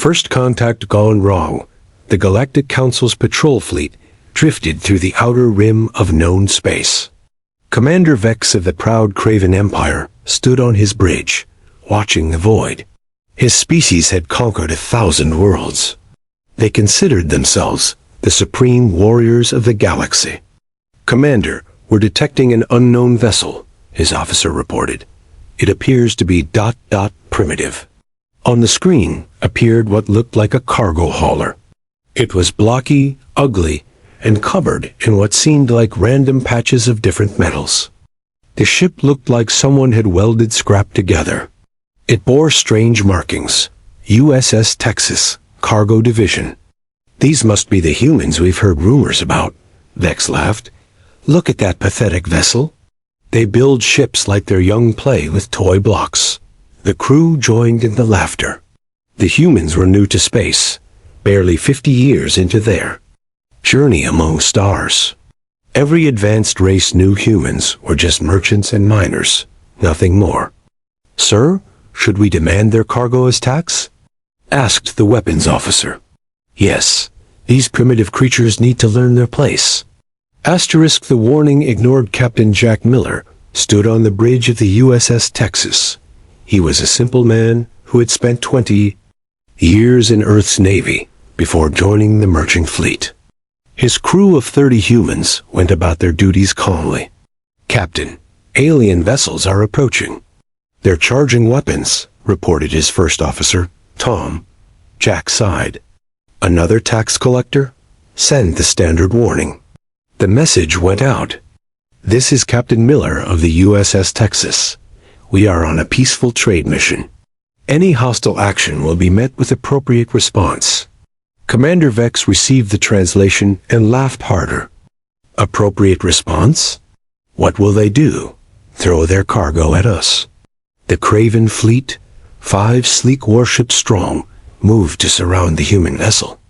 First contact gone wrong. The Galactic Council's patrol fleet drifted through the outer rim of known space. Commander Vex of the proud Craven Empire stood on his bridge, watching the void. His species had conquered 1,000 worlds. They considered themselves the supreme warriors of the galaxy. "Commander, we're detecting an unknown vessel," his officer reported. "It appears to be ... primitive." On the screen appeared what looked like a cargo hauler. It was blocky, ugly, and covered in what seemed like random patches of different metals. The ship looked like someone had welded scrap together. It bore strange markings. USS Texas, Cargo Division. "These must be the humans we've heard rumors about," Vex laughed. "Look at that pathetic vessel. They build ships like their young play with toy blocks." The crew joined in the laughter. The humans were new to space, barely 50 years into their journey among stars. Every advanced race knew humans were just merchants and miners, nothing more. "Sir, should we demand their cargo as tax?" asked the weapons officer. "Yes, these primitive creatures need to learn their place." Asterisk the warning ignored. Captain Jack Miller stood on the bridge of the USS Texas. He was a simple man who had spent 20 years in Earth's Navy before joining the merchant fleet. His crew of 30 humans went about their duties calmly. "Captain, alien vessels are approaching. They're charging weapons," reported his first officer, Tom. Jack sighed. "Another tax collector? Send the standard warning." The message went out. "This is Captain Miller of the USS Texas. We are on a peaceful trade mission. Any hostile action will be met with appropriate response." Commander Vex received the translation and laughed harder. "Appropriate response? What will they do? Throw their cargo at us?" The Craven fleet, 5 sleek warships strong, moved to surround the human vessel.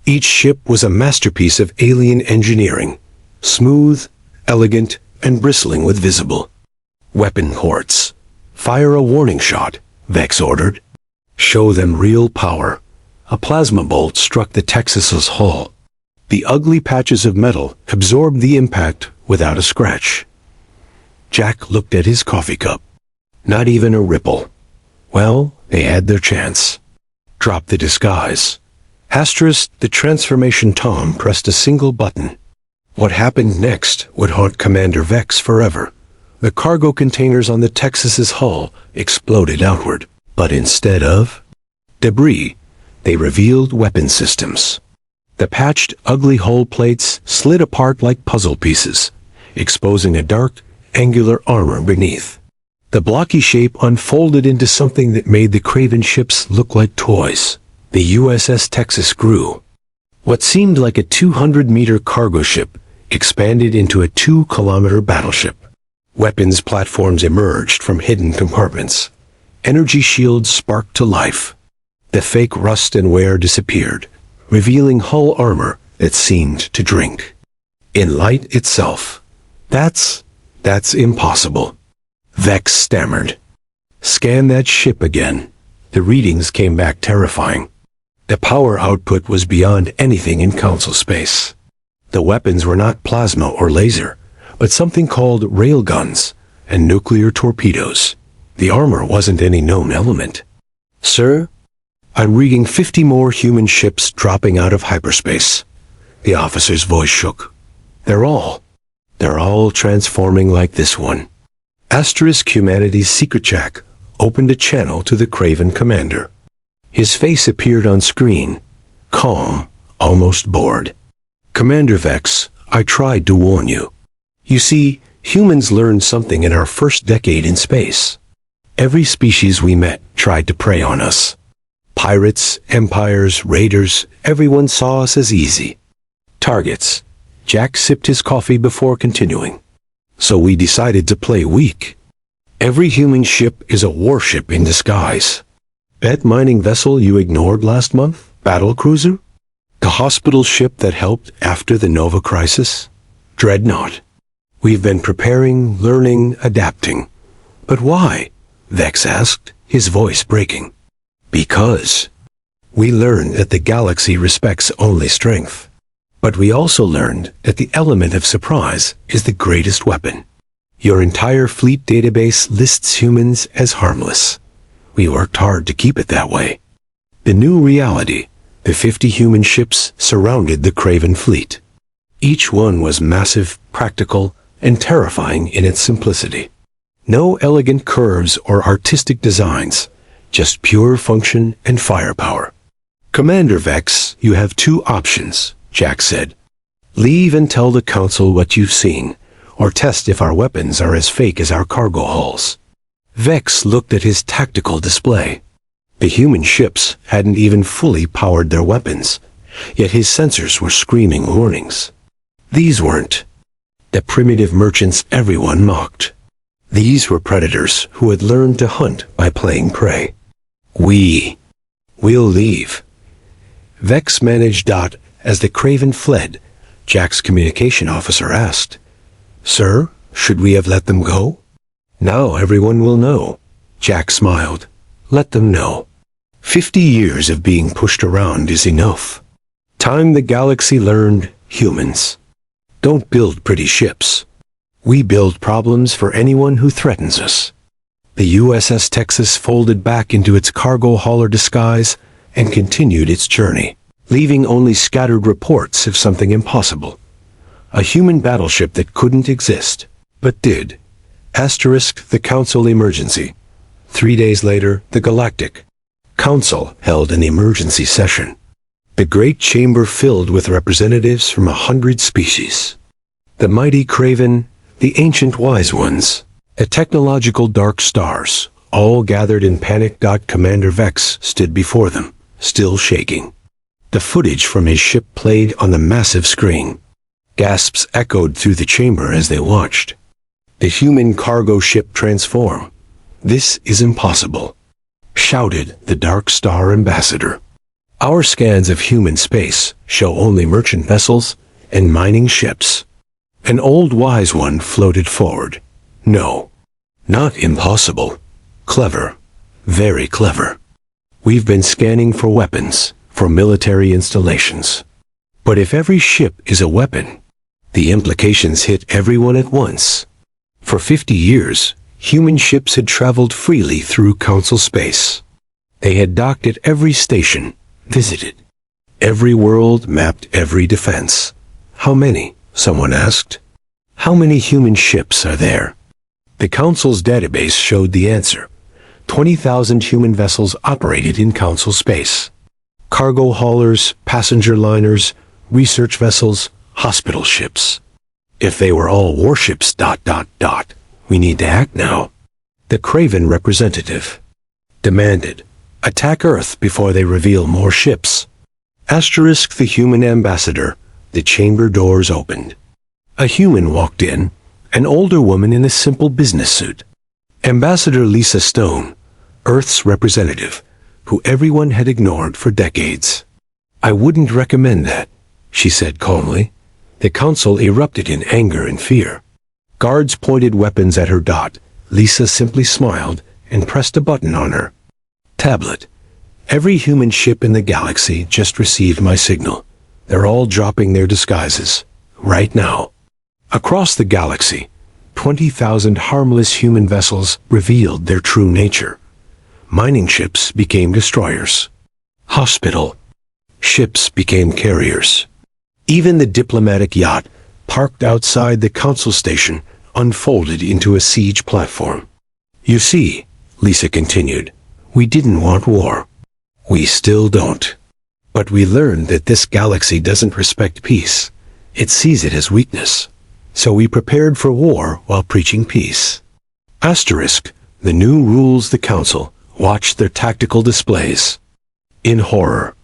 Each ship was a masterpiece of alien engineering, smooth, elegant, and bristling with visible weapon ports. "Fire a warning shot," Vex ordered. "Show them real power." A plasma bolt struck the Texas's hull. The ugly patches of metal absorbed the impact without a scratch. Jack looked at his coffee cup. Not even a ripple. Well, they had their chance. Drop the disguise. Asterisk the transformation. Tom pressed a single button. What happened next would haunt Commander Vex forever. The cargo containers on the Texas's hull exploded outward, but instead of debris, they revealed weapon systems. The patched, ugly hull plates slid apart like puzzle pieces, exposing a dark, angular armor beneath. The blocky shape unfolded into something that made the Craven ships look like toys. The USS Texas grew. What seemed like a 200-meter cargo ship expanded into a 2-kilometer battleship. Weapons platforms emerged from hidden compartments. Energy shields sparked to life. The fake rust and wear disappeared, revealing hull armor that seemed to drink in light itself. That's impossible," Vex stammered. "Scan that ship again." The readings came back terrifying. The power output was beyond anything in Council space. The weapons were not plasma or laser, but something called railguns and nuclear torpedoes. The armor wasn't any known element. "Sir, I'm reading 50 more human ships dropping out of hyperspace." The officer's voice shook. They're all transforming like this one." Asterisk Humanity's secret Jack opened a channel to the Craven commander. His face appeared on screen, calm, almost bored. "Commander Vex, I tried to warn you. You see, humans learned something in our first decade in space. Every species we met tried to prey on us. Pirates, empires, raiders, everyone saw us as easy targets." Jack sipped his coffee before continuing. "So we decided to play weak. Every human ship is a warship in disguise. That mining vessel you ignored last month, battle cruiser? The hospital ship that helped after the Nova crisis? Dreadnought. We've been preparing, learning, adapting. But why?" Vex asked, his voice breaking. "Because We learned that the galaxy respects only strength. But we also learned that the element of surprise is the greatest weapon. Your entire fleet database lists humans as harmless. We worked hard to keep it that way. The new reality, the 50 human ships surrounded the Craven fleet. Each one was massive, practical, and terrifying in its simplicity. No elegant curves or artistic designs, just pure function and firepower. "Commander Vex, you have two options," Jack said. "Leave and tell the Council what you've seen, or test if our weapons are as fake as our cargo hulls." Vex looked at his tactical display. The human ships hadn't even fully powered their weapons, yet his sensors were screaming warnings. These weren't the primitive merchants everyone mocked. These were predators who had learned to hunt by playing prey. We'll leave." Vex managed. As the Craven fled, Jack's communication officer asked, "Sir, should we have let them go?" "Now everyone will know." Jack smiled. "Let them know. 50 years of being pushed around is enough. Time the galaxy learned humans don't build pretty ships. We build problems for anyone who threatens us." The USS Texas folded back into its cargo hauler disguise and continued its journey, leaving only scattered reports of something impossible. A human battleship that couldn't exist, but did. The Council emergency. 3 days later, the Galactic Council held an emergency session. The great chamber filled with representatives from 100 species. The mighty Craven, the ancient wise ones, the technological dark stars, all gathered in panic. Commander Vex stood before them, still shaking. The footage from his ship played on the massive screen. Gasps echoed through the chamber as they watched. The human cargo ship transform. "This is impossible," shouted the Dark Star ambassador. "Our scans of human space show only merchant vessels and mining ships." An old wise one floated forward. "No, not impossible. Clever. Very clever. We've been scanning for weapons, for military installations. But if every ship is a weapon, the implications hit everyone at once. For 50 years, human ships had traveled freely through Council space. They had docked at every station, visited every world, mapped every defense. How many? Someone asked. How many human ships are there? The Council's database showed the answer. 20,000 human vessels operated in Council space. Cargo haulers, passenger liners, research vessels, hospital ships. If they were all warships, we need to act now. The Craven representative demanded, attack Earth before they reveal more ships. The human ambassador. The chamber doors opened. A human walked in, an older woman in a simple business suit. Ambassador Lisa Stone, Earth's representative, who everyone had ignored for decades. I wouldn't recommend that, she said calmly. The Council erupted in anger and fear. Guards pointed weapons at her. Lisa simply smiled and pressed a button on her tablet. Every human ship in the galaxy just received my signal. They're all dropping their disguises. Right now. Across the galaxy, 20,000 harmless human vessels revealed their true nature. Mining ships became destroyers. Hospital ships became carriers. Even the diplomatic yacht, parked outside the Council station, unfolded into a siege platform. You see, Lisa continued, we didn't want war. We still don't. But we learned that this galaxy doesn't respect peace. It sees it as weakness. So we prepared for war while preaching peace. The new rules. The Council watched their tactical displays. In horror,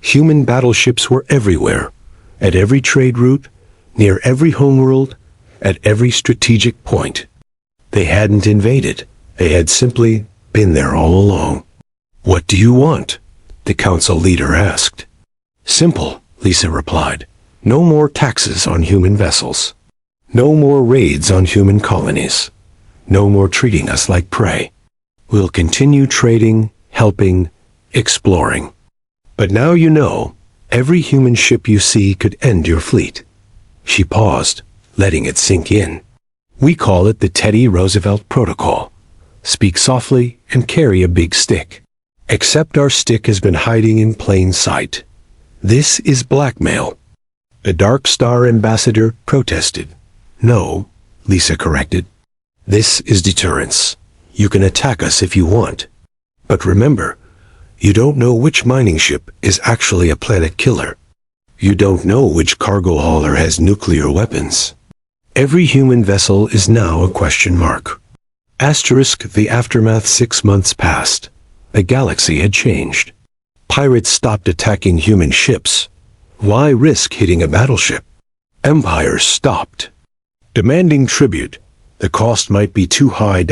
human battleships were everywhere, at every trade route, near every homeworld, at every strategic point. They hadn't invaded. They had simply been there all along. What do you want? The Council leader asked. Simple, Lisa replied. No more taxes on human vessels. No more raids on human colonies. No more treating us like prey. We'll continue trading, helping, exploring. But now you know, every human ship you see could end your fleet. She paused, letting it sink in. We call it the Teddy Roosevelt Protocol. Speak softly and carry a big stick. Except our stick has been hiding in plain sight. This is blackmail. The Dark Star ambassador protested. No, Lisa corrected. This is deterrence. You can attack us if you want. But remember, you don't know which mining ship is actually a planet killer. You don't know which cargo hauler has nuclear weapons. Every human vessel is now a question mark. Asterisk the aftermath. 6 months passed. The galaxy had changed. Pirates stopped attacking human ships. Why risk hitting a battleship? Empires stopped demanding tribute. The cost might be too high.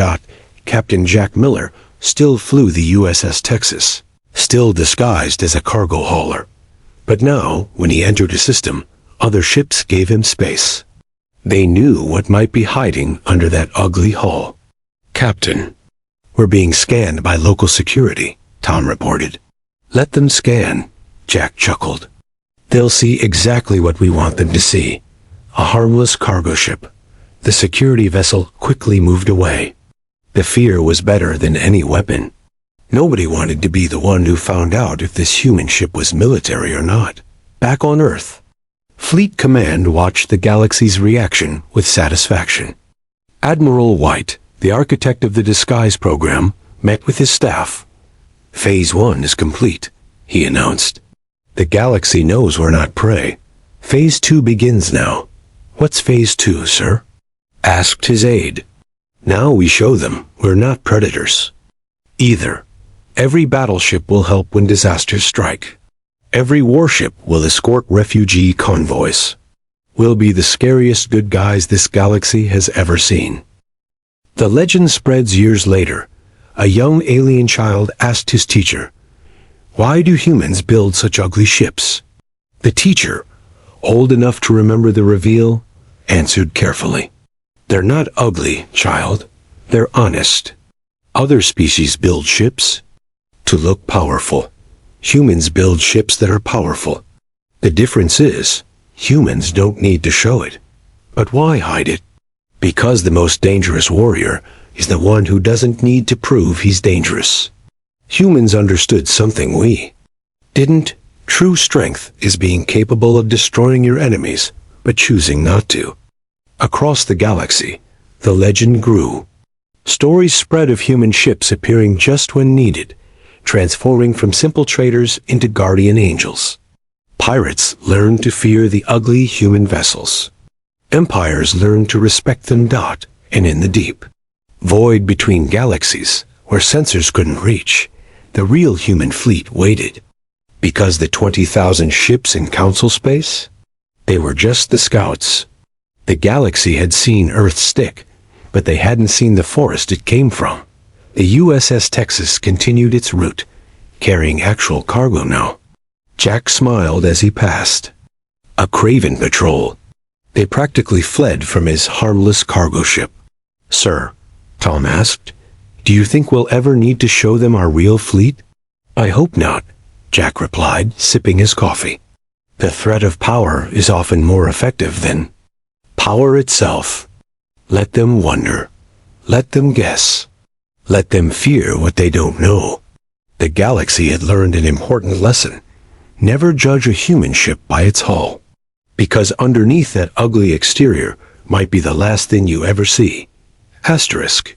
Captain Jack Miller still flew the USS Texas, still disguised as a cargo hauler. But now, when he entered a system, other ships gave him space. They knew what might be hiding under that ugly hull. Captain, we're being scanned by local security, Tom reported. Let them scan, Jack chuckled. They'll see exactly what we want them to see. A harmless cargo ship. The security vessel quickly moved away. The fear was better than any weapon. Nobody wanted to be the one who found out if this human ship was military or not. Back on Earth, Fleet Command watched the galaxy's reaction with satisfaction. Admiral White, the architect of the disguise program, met with his staff. Phase 1 is complete, he announced. The galaxy knows we're not prey. Phase 2 begins now. What's Phase 2, sir? Asked his aide. Now we show them we're not predators. Either. Every battleship will help when disasters strike. Every warship will escort refugee convoys. We'll be the scariest good guys this galaxy has ever seen. The legend spreads years later. A young alien child asked his teacher, "Why do humans build such ugly ships?" The teacher, old enough to remember the reveal, answered carefully, "They're not ugly, child. They're honest. Other species build ships to look powerful. Humans build ships that are powerful. The difference is, humans don't need to show it. But why hide it? Because the most dangerous warrior is the one who doesn't need to prove he's dangerous. Humans understood something we didn't. True strength is being capable of destroying your enemies, but choosing not to." Across the galaxy, the legend grew. Stories spread of human ships appearing just when needed, transforming from simple traders into guardian angels. Pirates learned to fear the ugly human vessels. Empires learned to respect them. And in the deep void between galaxies, where sensors couldn't reach, the real human fleet waited. Because the 20,000 ships in council space? They were just the scouts. The galaxy had seen Earth's stick, but they hadn't seen the forest it came from. The USS Texas continued its route, carrying actual cargo now. Jack smiled as he passed. A Craven patrol. They practically fled from his harmless cargo ship. "Sir," Tom asked, "do you think we'll ever need to show them our real fleet?" "I hope not," Jack replied, sipping his coffee. "The threat of power is often more effective than power itself. Let them wonder. Let them guess. Let them fear what they don't know." The galaxy had learned an important lesson. Never judge a human ship by its hull. Because underneath that ugly exterior might be the last thing you ever see. Asterisk.